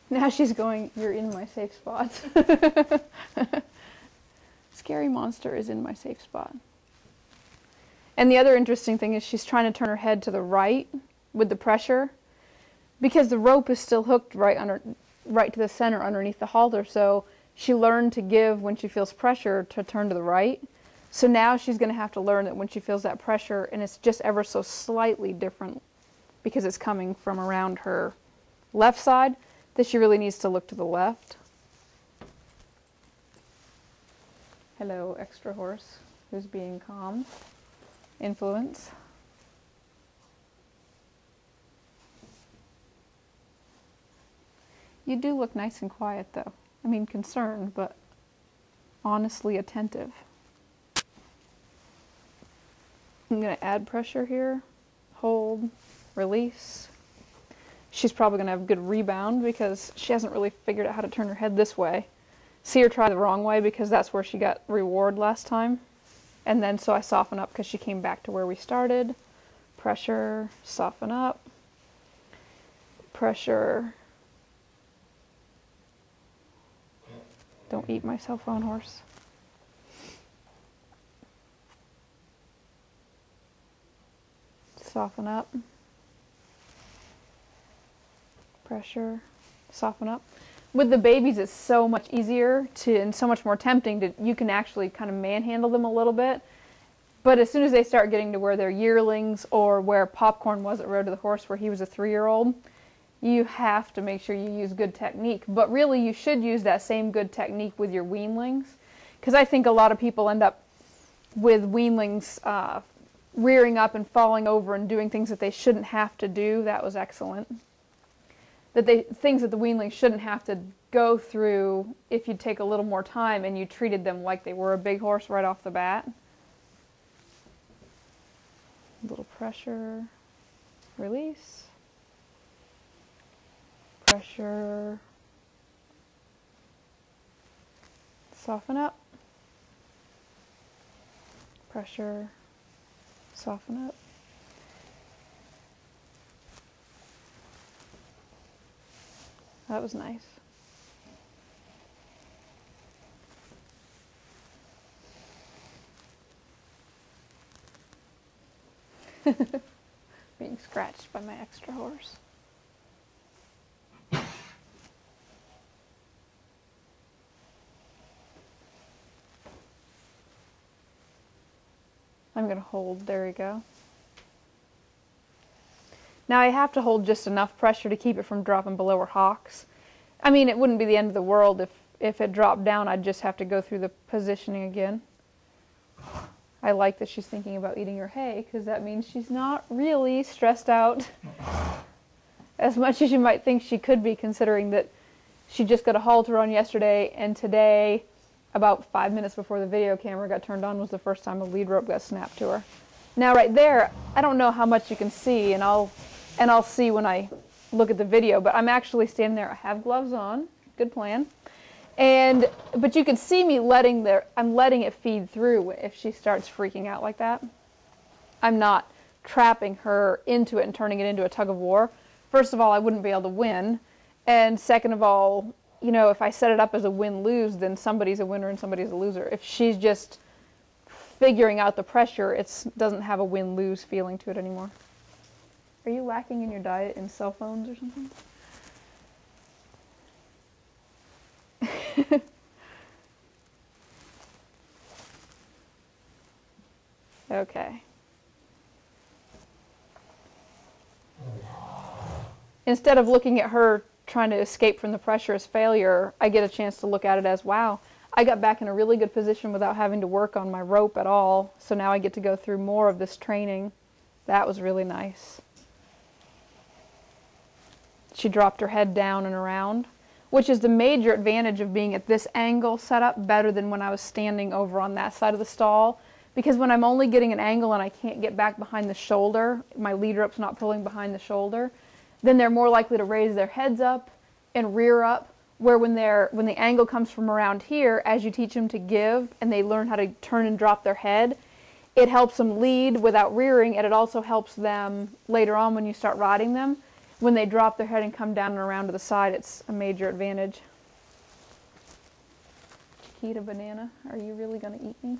Now she's going, you're in my safe spot. Scary monster is in my safe spot. And the other interesting thing is she's trying to turn her head to the right with the pressure, because the rope is still hooked right to the center underneath the halter. So she learned to give when she feels pressure to turn to the right. So now she's going to have to learn that when she feels that pressure, and it's just ever so slightly different because it's coming from around her left side, that she really needs to look to the left. Hello, extra horse who's being calm. Influence. You do look nice and quiet though. I mean, concerned, but honestly attentive. I'm going to add pressure here. Hold. Release. She's probably going to have a good rebound because she hasn't really figured out how to turn her head this way. See her try the wrong way because that's where she got reward last time. And then so I soften up because she came back to where we started. Pressure, soften up. Pressure. Don't eat my cell phone, horse. Soften up. Pressure, soften up. With the babies, it's so much easier and so much more tempting to, you can actually kind of manhandle them a little bit. But as soon as they start getting to where they're yearlings, or where Popcorn was at Road to the Horse, where he was a 3-year-old, you have to make sure you use good technique. But really, you should use that same good technique with your weanlings, because I think a lot of people end up with weanlings rearing up and falling over and doing things that they shouldn't have to do. That was excellent. Things that the weanlings shouldn't have to go through if you take a little more time and you treated them like they were a big horse right off the bat. A little pressure, release, pressure, soften up, pressure, soften up. That was nice. Being scratched by my extra horse. I'm going to hold, there we go. Now I have to hold just enough pressure to keep it from dropping below her hocks. I mean, it wouldn't be the end of the world if it dropped down. I'd just have to go through the positioning again. I like that she's thinking about eating her hay, because that means she's not really stressed out as much as you might think she could be, considering that she just got a halter on yesterday, and today, about 5 minutes before the video camera got turned on, was the first time a lead rope got snapped to her. Now right there, I don't know how much you can see, and I'll see when I look at the video, but I'm actually standing there. I have gloves on. Good plan. But you can see me I'm letting it feed through if she starts freaking out like that. I'm not trapping her into it and turning it into a tug of war. First of all, I wouldn't be able to win. And second of all, you know, if I set it up as a win-lose, then somebody's a winner and somebody's a loser. If she's just figuring out the pressure, it doesn't have a win-lose feeling to it anymore. Are you lacking in your diet in cell phones or something? Okay. Instead of looking at her trying to escape from the pressure as failure, I get a chance to look at it as, wow, I got back in a really good position without having to work on my rope at all, so now I get to go through more of this training. That was really nice. She dropped her head down and around, which is the major advantage of being at this angle set up, better than when I was standing over on that side of the stall. Because when I'm only getting an angle and I can't get back behind the shoulder, my lead rope's not pulling behind the shoulder, then they're more likely to raise their heads up and rear up, where when the angle comes from around here, as you teach them to give and they learn how to turn and drop their head, it helps them lead without rearing, and it also helps them later on when you start riding them. when they drop their head and come down and around to the side, it's a major advantage. Chiquita banana, are you really going to eat me?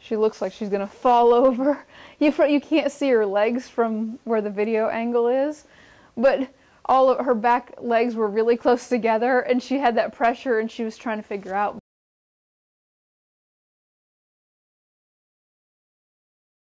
She looks like she's going to fall over. You can't see her legs from where the video angle is, but all of her back legs were really close together, and she had that pressure, and she was trying to figure out